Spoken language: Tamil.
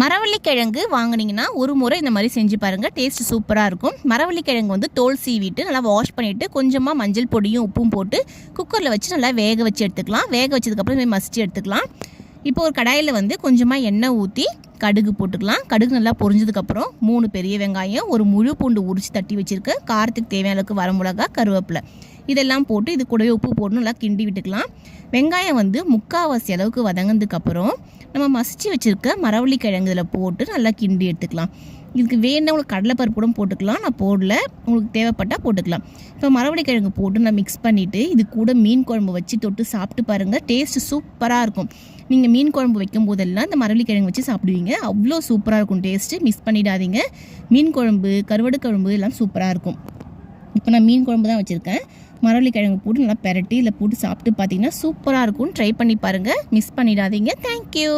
மரவள்ளிக்கிழங்கு வாங்குனீங்கன்னா ஒரு முறை இந்த மாதிரி செஞ்சு பாருங்கள், டேஸ்ட் சூப்பராக இருக்கும். மரவள்ளிக்கிழங்கு வந்து தோல் சீவிட்டு நல்லா வாஷ் பண்ணிவிட்டு கொஞ்சமாக மஞ்சள் பொடியும் உப்பும் போட்டு குக்கரில் வச்சு நல்லா வேக வச்சு எடுத்துக்கலாம். வேக வச்சதுக்கப்புறம் மசிச்சு எடுத்துக்கலாம். இப்போ ஒரு கடாயில் வந்து கொஞ்சமாக எண்ணெய் ஊற்றி கடுகு போட்டுக்கலாம். கடுகு நல்லா பொரிஞ்சதுக்கப்புறம் 3 பெரிய வெங்காயம், ஒரு முழு பூண்டு உரிச்சு தட்டி வச்சுருக்கேன், காரத்துக்கு தேவையான அளவுக்கு வரமிளகா, கருவேப்பிலை இதெல்லாம் போட்டு இது கூடவே உப்பு போட்டு நல்லா கிண்டி விட்டுக்கலாம். வெங்காயம் வந்து 3/4 அளவுக்கு வதங்கினதுக்கப்புறம் நம்ம மசிச்சு வச்சுருக்க மரவள்ளிக்கிழங்கு இதில் போட்டு நல்லா கிண்டி எடுத்துக்கலாம். இதுக்கு வேணும்னா உங்களுக்கு கடலைப்பருப்பு கூட போட்டுக்கலாம், நான் போடல, உங்களுக்கு தேவைப்பட்டால் போட்டுக்கலாம். இப்போ மரவள்ளிக்கிழங்கு போட்டு நான் மிக்ஸ் பண்ணிவிட்டு இது கூட மீன் குழம்பு வச்சு தொட்டு சாப்பிட்டு பாருங்கள், டேஸ்ட்டு சூப்பராக இருக்கும். நீங்கள் மீன் குழம்பு வைக்கும் போதெல்லாம் இந்த மரவள்ளிக்கிழங்கு வச்சு சாப்பிடுவீங்க, அவ்வளோ சூப்பராக இருக்கும் டேஸ்ட்டு. மிஸ் பண்ணிடாதீங்க. மீன் குழம்பு, கருவாடு குழம்பு எல்லாம் சூப்பராக இருக்கும். இப்போ நான் மீன் குழம்பு தான் வச்சுருக்கேன். மரவள்ளிக்கிழங்கு போட்டு நல்லா பெரட்டி இதில் போட்டு சாப்பிட்டு பார்த்தீங்கன்னா சூப்பராக இருக்கும். ட்ரை பண்ணி பாருங்கள், மிஸ் பண்ணிடாதீங்க. தேங்க்யூ.